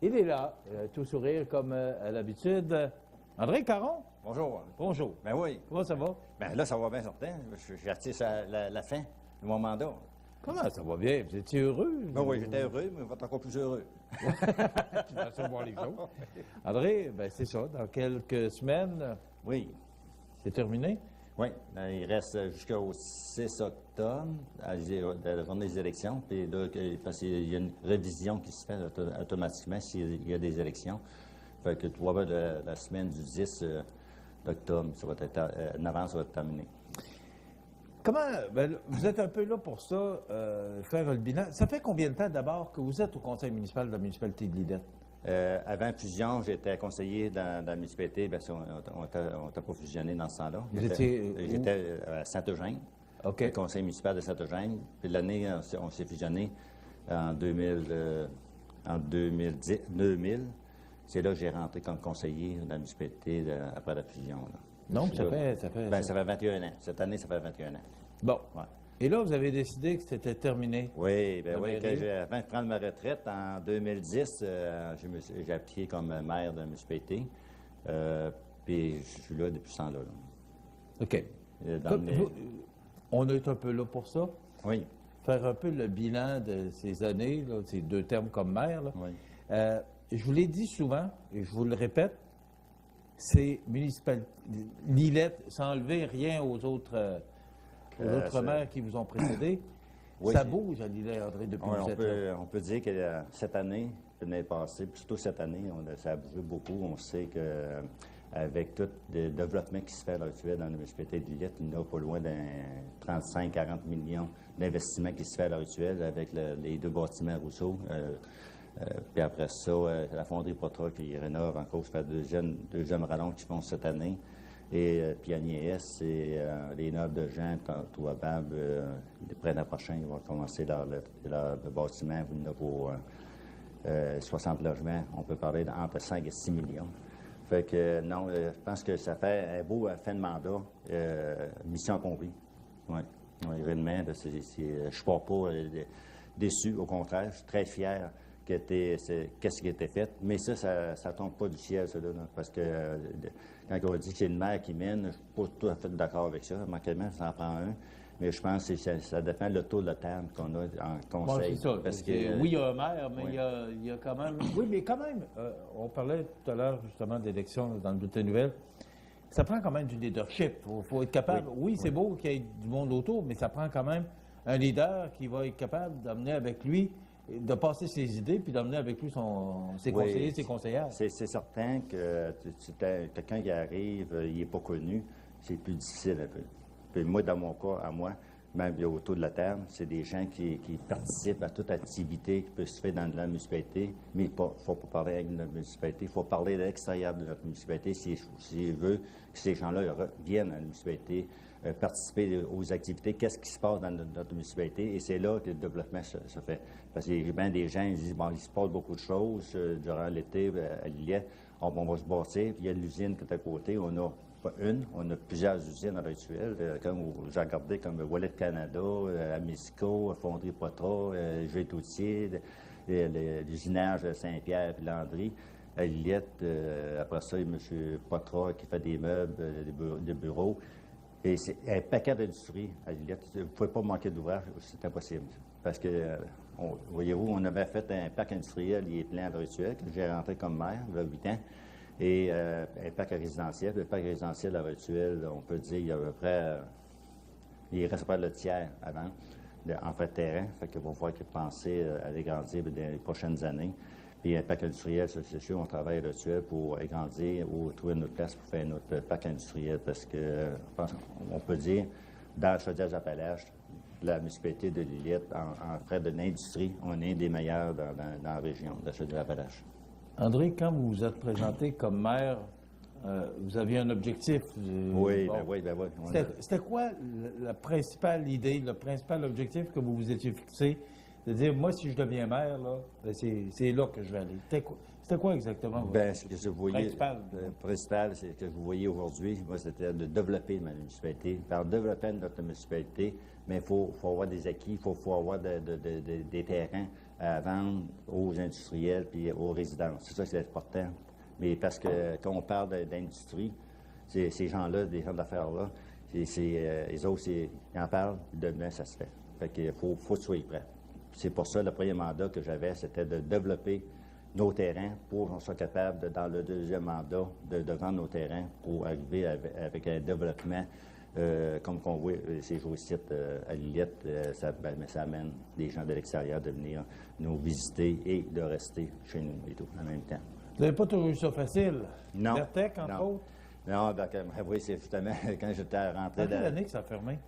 Il est là, tout sourire comme à l'habitude. André Caron, Bonjour. bonjour. Ben oui. Comment ça va? Ben là, ça va bien certain. J'attire la fin de mon mandat. Comment ça va bien? Vous étiez heureux? Ben oui, j'étais heureux, mais je vais être encore plus heureux. Tu vas savoir les choses. André, ben c'est ça, dans quelques semaines, Oui. c'est terminé. Oui. Ben, il reste jusqu'au 6 octobre, à la journée des élections. Puis là, parce qu'il y a une révision qui se fait automatiquement s'il y a des élections. Fait que tu vois, la semaine du 10 d'octobre, ça va être, en avance, ça va être terminé. Comment, ben, vous êtes un peu là pour ça, faire le bilan. Ça fait combien de temps d'abord que vous êtes au conseil municipal de la municipalité de Lillette? Avant fusion, j'étais conseiller dans la municipalité. Bien, on n'était pas fusionné dans ce temps-là. Vous étiez où? J'étais à Saint-Eugène, OK. le conseil municipal de Saint-Eugène. Puis l'année, on s'est fusionné en 2000. En 2000. C'est là que j'ai rentré comme conseiller de la municipalité après la fusion. Là. Donc, ça fait... Ça fait 21 ans. Cette année, ça fait 21 ans. Bon. Ouais. Et là, vous avez décidé que c'était terminé. Oui, bien La oui. mairie. Avant de prendre ma retraite en 2010, j'ai appliqué comme maire de la municipalité. Puis je suis là depuis ce temps-là. Là. OK. Dans les- On est un peu là pour ça. Oui, Faire un peu le bilan de ces années, là, ces deux termes comme maire. Là. oui. Je vous l'ai dit souvent, et je vous le répète, c'est municipal. Lillette, sans enlever rien aux autres c'est- maires qui vous ont précédé. Oui, Ça c'est- bouge à Lillette, André, depuis Oui, que vous êtes là. on peut dire que cette année, l'année passée, puis surtout cette année, ça a bougé beaucoup. On sait que avec tout le développement qui se fait à l'heure actuelle dans la municipalité de Lillette, il y en a pas loin d'un 35-40 millions d'investissements qui se fait à l'heure actuelle avec les deux bâtiments Rousseau. Puis après ça, la fonderie Potra qui rénove encore, ça fait deuxième rallonge qu'ils font cette année. Et puis à Niès, c'est les nobles de Jean, tout à Bab, le printemps prochain, ils vont commencer leur bâtiment, il y en a pour 60 logements. On peut parler d'entre 5 et 6 millions. Fait que non, je pense que ça fait un beau fin de mandat, mission accomplie. Oui, réellement, là, je ne suis pas déçu, au contraire, je suis très fier qu'est-ce qui a été fait. Mais ça ne tombe pas du ciel, ça, là, parce que quand on dit que c'est une mère qui mène, je ne suis pas tout à fait d'accord avec ça. Manquement, ça en prend un. Mais je pense que ça dépend de tour de table qu'on a en Bon, conseil. c'est ça. Parce Oui, il y a un maire, mais oui. il y a quand même... Oui, mais quand même, on parlait tout à l'heure justement d'élections dans le bulletin nouvelle. Ça prend quand même du leadership. Il faut être capable... Oui, c'est beau qu'il y ait du monde autour, mais ça prend quand même un leader qui va être capable d'amener avec lui, de passer ses idées, puis d'amener avec lui ses Oui, conseillers, ses conseillères. C'est certain que quelqu'un qui arrive, il n'est pas connu, c'est plus difficile un peu. Puis moi, dans mon cas, à moi, même autour de la table, c'est des gens qui participent à toute activité qui peut se faire dans la municipalité, mais il ne faut pas parler avec notre municipalité, il faut parler de l'extérieur de notre municipalité s'il veut que ces gens-là viennent à la municipalité, participer aux activités, qu'est-ce qui se passe dans notre municipalité, et c'est là que le développement se fait. Parce qu'il y a bien des gens qui disent, bon, il se passe beaucoup de choses durant l'été à Lillette, on va se bâtir, puis il y a l'usine qui est à côté, on a pas une, on a plusieurs usines à l'heure actuelle, comme vous regardez, comme Wallet Canada, Amisco, Fonderie Potra, Gétoutier, l'usinage de Saint-Pierre et Landry. À Lillette, après ça, il y a M. Potra qui fait des meubles, des bureaux. Et c'est un paquet d'industries à Lillette. Vous ne pouvez pas manquer d'ouvrage, c'est impossible. Parce que, voyez-vous, on avait fait un parc industriel, il est plein à l'heure actuelle, que j'ai rentré comme maire, il y a 8 ans. Et un parc résidentiel. Le parc résidentiel à l'heure actuelle, on peut dire, il y a à peu près, il reste pas le tiers avant, en fait terrain. Fait qu'il va falloir penser à l'agrandir dans les prochaines années. Puis un parc industriel, c'est sûr, on travaille à l'heure actuelle pour agrandir ou trouver une autre place pour faire notre parc industriel. Parce que, je pense qu'on peut dire, dans le Chaudière-Appalaches, la municipalité de Lillette, en frais de l'industrie, on est des meilleurs dans la région de Chaudière-Appalaches. André, quand vous vous êtes présenté comme maire, vous aviez un objectif. Oui, bon. ben oui. C'était quoi la principale idée, le principal objectif que vous vous étiez fixé? De dire, moi, si je deviens maire, là, ben, c'est là que je vais aller. C'était quoi exactement? Ben, ce que je voyais, principal? le principal, c'est que vous voyez aujourd'hui, moi, c'était de développer ma municipalité. Par développer notre municipalité, mais il faut avoir des acquis, il faut avoir des terrains à vendre aux industriels puis aux résidences. C'est ça qui est important. Mais parce que quand on parle d'industrie, ces gens-là, des gens d'affaires-là, les autres, ils en parlent, demain, ça se fait. Fait qu'il faut que tu sois prêt. C'est pour ça, le premier mandat que j'avais, c'était de développer nos terrains pour qu'on soit capable, dans le deuxième mandat, de vendre nos terrains pour arriver avec un développement comme qu'on voit ces jours-ci à Lillette, ça amène des gens de l'extérieur de venir nous visiter et de rester chez nous et tout, en même temps. Vous n'avez pas toujours eu ça facile? Non. Vertec, entre autres? Non, oui, c'est justement quand j'étais rentré Quelle année que ça a fermé?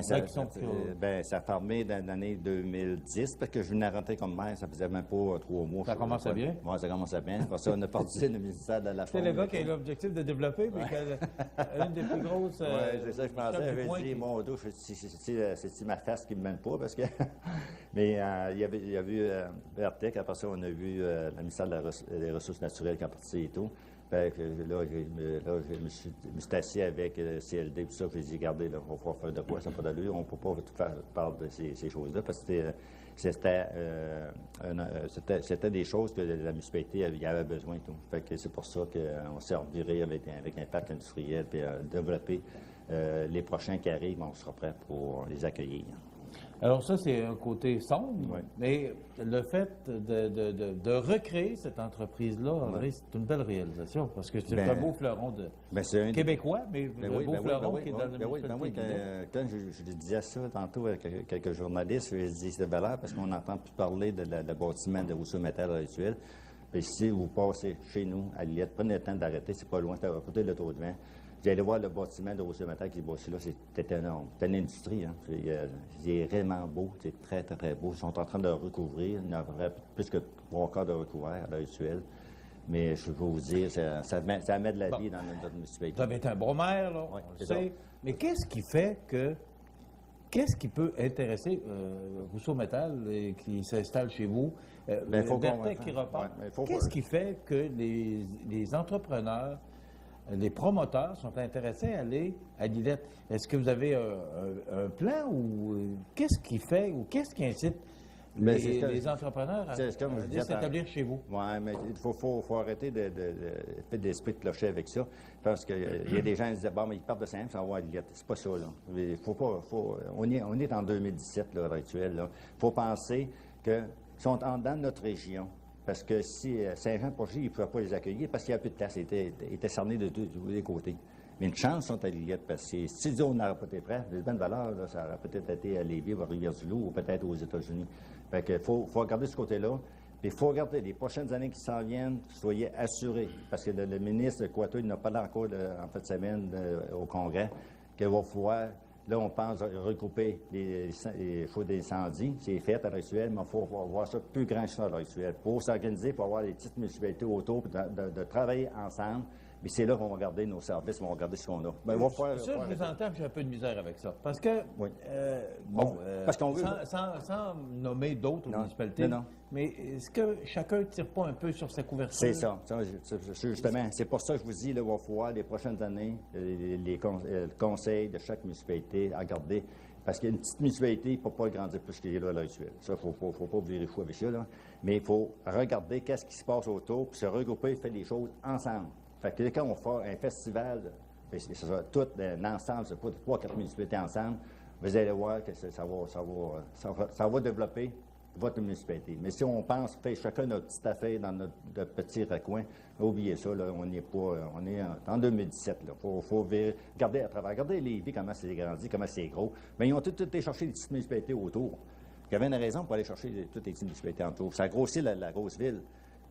Ça a fermé dans l'année 2010, parce que je venais rentrer comme maire, ça faisait même pas 3 mois. Ça commençait bien? Oui, ça commençait bien. Après ça, on a parti le ministère de la Faune. C'est le gars qui a l'objectif de développer, mais qui a une des plus grosses... Oui, c'est ça, je pensais. J'avais dit, mon dos, c'est ma face qui ne me mène pas, parce que... Mais il y a eu Vertec, après ça, on a vu le ministère des Ressources naturelles qui a parti et tout. Fait que là, je me suis assis avec CLD et tout ça, puis j'ai dit, regardez, là, on va pouvoir faire de quoi, ça n'a pas d'allure, on ne peut pas tout faire part de ces choses-là, parce que c'était des choses que la municipalité avait besoin et tout. Fait que c'est pour ça qu'on s'est reviré avec un parc industriel, puis développer les prochains qui arrivent, on sera prêt pour les accueillir. Alors ça, c'est un côté sombre, oui. Mais le fait de recréer cette entreprise-là, André, c'est une belle réalisation, parce que c'est un beau fleuron québécois, mais un beau fleuron qui est dans le municipalité. Quand je disais ça tantôt avec quelques journalistes, je disais c'est de valeur parce qu'on n'entend plus parler de le bâtiment de Rousseau Métal actuel. Puis si vous passez chez nous, à Lillette, prenez le temps d'arrêter, c'est pas loin, c'est à côté de l'auto de vent. Vous allez voir le bâtiment de Rousseau Métal qui est bâti là, c'est énorme. C'est une industrie, hein. C'est vraiment beau, c'est très, très beau. Ils sont en train de recouvrir, il y en aurait plus que 3/4 de recouvert à l'heure actuelle. Mais je veux vous dire, ça met de la vie dans notre municipalité. Vous avez été un bon maire, là, oui, on le sait. Mais qu'est-ce qui peut intéresser Rousseau Métal qui s'installe chez vous, Vertec qui repart? Qu'est-ce qui fait que les entrepreneurs, les promoteurs sont intéressés à aller à Lillette? Est-ce que vous avez un plan ou qu'est-ce qui fait ou qu'est-ce qui incite les entrepreneurs à s'établir chez vous? Oui, mais il faut arrêter de faire des esprits de clocher avec ça. Parce qu'il y a des gens qui disent, bon, mais ils partent de Saint-Anne, ça va à Lillette. C'est pas ça, là. Il faut pas, on est en 2017, là, à l'heure actuelle, là. Il faut penser qu'ils sont dans notre région. Parce que si Saint-Jean-Porgy, ils ne pouvaient pas les accueillir parce qu'il n'y a plus de place. Ils étaient cernés de tous les côtés. Mais une chance, ils sont à Lillette parce que si on n'aurait pas été prêt, les bonnes valeurs, là, ça aurait peut-être été à Lévis, à Rivière-du-Loup ou peut-être aux États-Unis. Fait qu'il faut regarder ce côté-là. Puis il faut regarder les prochaines années qui s'en viennent, soyez assurés. Parce que le ministre Coiteau, il n'a pas là encore en fin de semaine au Congrès, qu'il va pouvoir. Là, on pense regrouper les feux d'incendie. C'est fait à l'heure actuelle, mais il faut voir ça plus grand que ça à l'heure actuelle. Pour s'organiser, pour avoir les petites municipalités autour, de travailler ensemble. Mais c'est là qu'on va regarder nos services, on va regarder ce qu'on a. Ben, je vous entends que j'ai un peu de misère avec ça. Parce que, oui. parce qu'on veut... Sans nommer d'autres municipalités, mais est-ce que chacun ne tire pas un peu sur sa couverture? C'est ça. Justement, c'est pour ça que je vous dis, là, il va falloir les prochaines années, les conseils de chaque municipalité à garder. Parce qu'une petite municipalité ne peut pas grandir plus qu'il est là à l'heure actuelle. Ça, il ne faut pas virer fou avec ça, là. Mais il faut regarder qu'est-ce qui se passe autour, puis se regrouper, faire les choses ensemble. Fait que quand on fait un festival, ce sera tout un ensemble, c'est pas 3-4 municipalités ensemble, vous allez voir que ça va développer votre municipalité. Mais si on pense faire chacun notre petite affaire dans notre petit recoin, oubliez ça, là, on est en 2017. Il faut regarder à travers, regardez Lévis, comment c'est grandi, comment c'est gros. Mais ils ont tout été chercher des petites municipalités autour. Il y avait une raison pour aller chercher toutes les petites municipalités autour. Ça a grossi la grosse ville,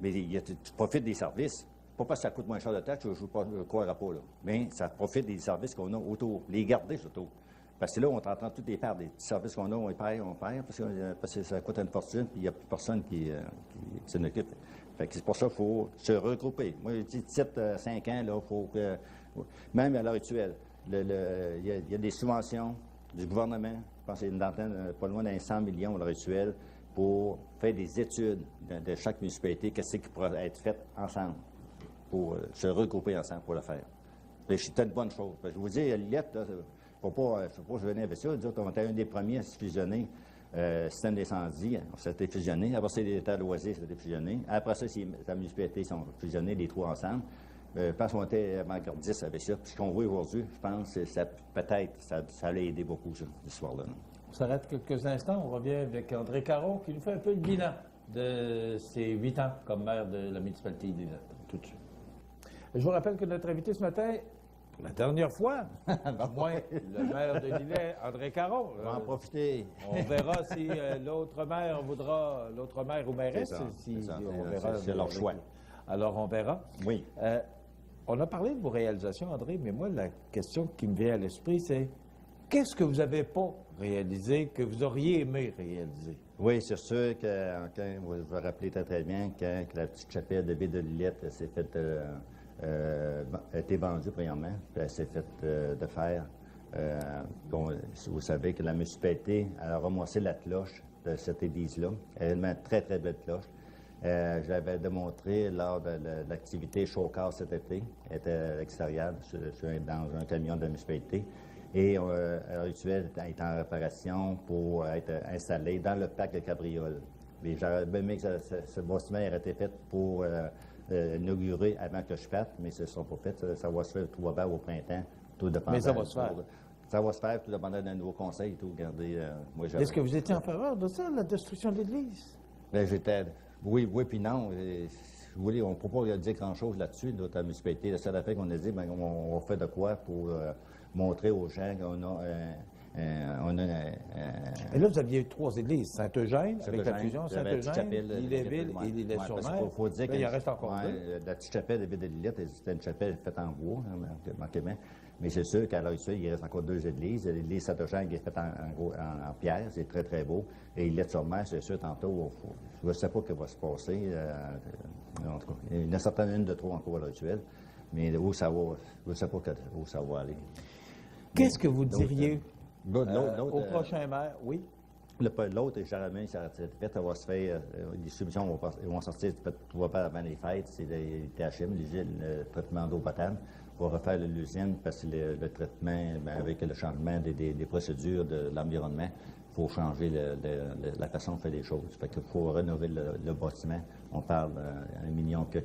mais tu profites des services. Pas parce que ça coûte moins cher de taxes, je ne croirais pas, là. Mais ça profite des services qu'on a autour. Les garder, surtout. Parce que là, on est en train de tout les perdre. Les petits services qu'on a, on perd, parce que ça coûte une fortune, puis il n'y a plus personne qui s'en occupe. Fait que c'est pour ça qu'il faut se regrouper. Moi, je dis 7-5 ans, là, il faut que... Même à l'heure actuelle, il y a des subventions du gouvernement, je pense qu'il y a pas loin d'un 100 millions à l'heure actuelle, pour faire des études de chaque municipalité, qu'est-ce qui pourrait être fait ensemble, pour se regrouper ensemble pour le faire. C'est une bonne chose. Parce que je vous dis, à Lillette, il ne faut pas je venais avec ça, dire qu'on était un des premiers à se fusionner système d'incendie, on s'était fusionné. Après ça, l'État loisir s'était fusionné. Après ça, la municipalité sont fusionnés, les trois ensemble. Je pense qu'on était avant-gardistes avec ça. Puis ce qu'on voit aujourd'hui, je pense que peut-être ça allait aider beaucoup, ça, cette histoire-là. On s'arrête quelques instants. On revient avec André Caron qui nous fait un peu le bilan de ses 8 ans comme maire de la municipalité d'Isette. Tout de suite. Je vous rappelle que notre invité ce matin, pour la dernière fois, du moins le maire de Lillet, André Caron. On va en profiter. On verra si l'autre maire voudra, l'autre maire ou mairesse, c'est leur choix. Alors, on verra. Oui. On a parlé de vos réalisations, André, mais moi, la question qui me vient à l'esprit, c'est qu'est-ce que vous n'avez pas réalisé, que vous auriez aimé réaliser? Oui, c'est sûr que, vous vous rappelez très, très bien, quand la petite chapelle de Ville de Lillette s'est faite, a été vendue, premièrement, puis elle s'est faite de fer. Bon, vous savez que la municipalité a ramassé la cloche de cette église-là. Elle a une très, très belle cloche. Je l'avais démontré lors de l'activité Showcase cet été. Elle était à l'extérieur, dans un camion de la municipalité. Et à l'heure actuelle, elle est en réparation pour être installée dans le parc de Cabriole. Mais j'aurais aimé que ce bâtiment ait été fait pour inaugurer avant que je parte, mais ce ne sera pas fait. Ça va se faire tout va au printemps, tout dépendant. Mais ça va se faire. Ça va se faire, tout dépendant d'un nouveau conseil et tout. Regardez, est-ce que vous étiez en faveur de ça, la destruction de l'Église? Bien, j'étais... Oui, puis non. Vous voulez, on ne peut pas dire grand-chose là-dessus, notre municipalité. La seule affaire qu'on a dit, bien, on fait de quoi pour montrer aux gens qu'on a... Et là, vous aviez 3 églises. Saint-Eugène, avec la fusion, Saint-Eugène, Lillet-Ville et Lillet-sur-Mer. Il en reste encore 2. La petite chapelle de Ville de Lillette, c'était une chapelle faite en bois, manquement. Mais c'est sûr qu'à l'heure actuelle, il reste encore 2 églises. L'église Saint-Eugène qui est faite en pierre, c'est très, très beau. Et Lillet-sur-Mer, c'est sûr, tantôt, je ne sais pas ce qui va se passer. En tout cas, il y en a certainement une de trop encore à l'heure actuelle. Mais où ça va, je ne sais pas où ça va aller. Qu'est-ce que vous diriez au prochain maire? Oui. L'autre, Jérémy, ça va se faire, les subventions vont sortir tout va pas avant les fêtes, c'est les THM, le traitement d'eau potable. On va refaire l'usine parce que le traitement, avec le changement des procédures de l'environnement, il faut changer la façon de faire les choses. Fait qu'il faut rénover le bâtiment. On parle d'1 million que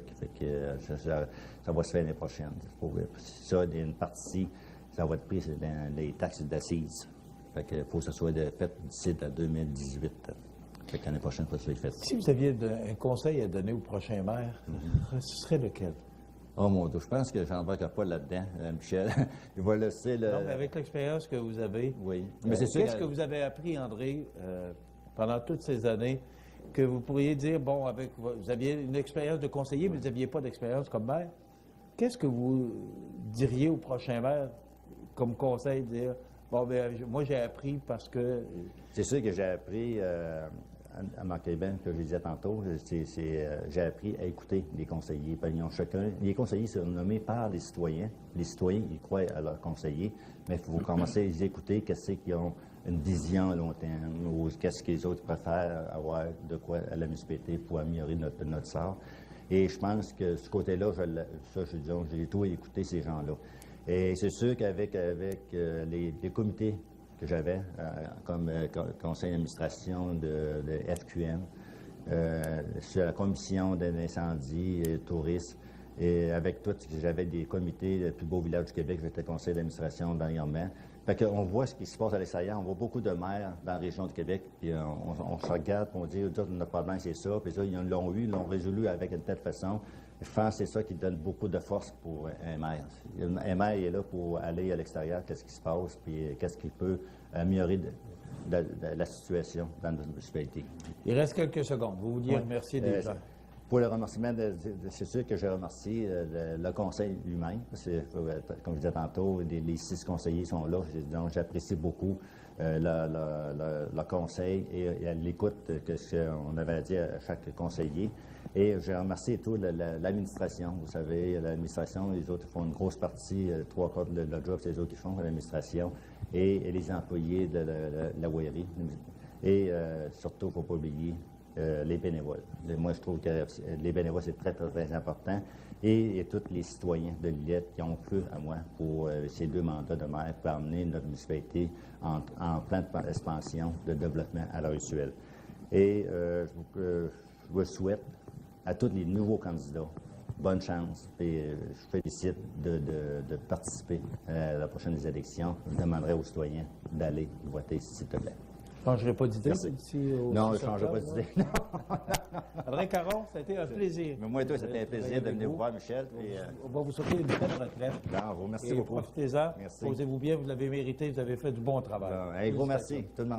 ça va se faire l'année prochaine. Ça, une partie, ça va être pris dans les taxes d'assises. Fait qu'il faut que ça soit fait d'ici à 2018. Fait que l'année prochaine, ça soit fait. Si vous aviez un conseil à donner au prochain maire, ce serait lequel? Oh mon Dieu, je pense que j'embarque pas là-dedans, Michel. Il va laisser le... Non, mais avec l'expérience que vous avez, oui. Mais qu'est-ce que vous avez appris, André, pendant toutes ces années, que vous pourriez dire, bon, vous aviez une expérience de conseiller, mais vous n'aviez pas d'expérience comme maire. Qu'est-ce que vous diriez au prochain maire comme conseil, dire, bon, bien, moi j'ai appris parce que... C'est sûr que j'ai appris... à Marc Eben, que je disais tantôt, j'ai appris à écouter les conseillers. Les conseillers sont nommés par les citoyens. Les citoyens, ils croient à leurs conseillers, mais il faut commencer à les écouter, qu'est-ce qu'ils ont une vision à long terme, ou qu'est-ce que les autres préfèrent avoir de quoi à la municipalité pour améliorer notre sort. Et je pense que ce côté-là, j'ai tout écouté ces gens-là. Et c'est sûr qu'avec les comités que j'avais comme conseil d'administration de FQM, sur la commission d'incendie et tourisme, et avec tout, j'avais des comités, le plus beau village du Québec, j'étais conseil d'administration dernièrement. Fait qu'on voit ce qui se passe à l'extérieur, on voit beaucoup de maires dans la région du Québec, puis on se regarde, puis on dit, notre problème c'est ça, puis ça, ils l'ont résolu avec une telle façon. Je pense que c'est ça qui donne beaucoup de force pour un maire. Un maire il est là pour aller à l'extérieur, qu'est-ce qui se passe, puis qu'est-ce qu'il peut améliorer la situation dans notre municipalité. Il reste quelques secondes. Vous vouliez remercier des gens. Pour le remerciement, c'est sûr que je remercie le conseil lui-même. Comme je disais tantôt, les 6 conseillers sont là. Donc, j'apprécie beaucoup le conseil et l'écoute que on avait à dire à chaque conseiller. Et je remercie tout l'administration. Vous savez, l'administration, les autres font une grosse partie, 3/4 de leur job, c'est les autres qui font, l'administration, et les employés de la Wairie. Et surtout, il ne faut pas oublier les bénévoles. Moi, je trouve que les bénévoles, c'est très, très, très important. Et tous les citoyens de Lillette qui ont cru à moi pour ces 2 mandats de maire pour amener notre municipalité en pleine expansion de développement à l'heure actuelle. Et je vous souhaite à tous les nouveaux candidats bonne chance. Et je félicite de participer à la prochaine élection. Je demanderai aux citoyens d'aller voter, s'il te plaît. Je ne changerai pas d'idée Merci. ici au Non, je ne Centre changerai pas Bell, d'idée. André Caron, ça a été un plaisir. Mais moi et toi, c'était un plaisir de venir vous voir, Michel. On va vous souhaiter une belle retraite. Je vous remercie Et beaucoup. profitez-en. Merci. Posez-vous bien, vous l'avez mérité, vous avez fait du bon travail. Un gros merci, tout le monde.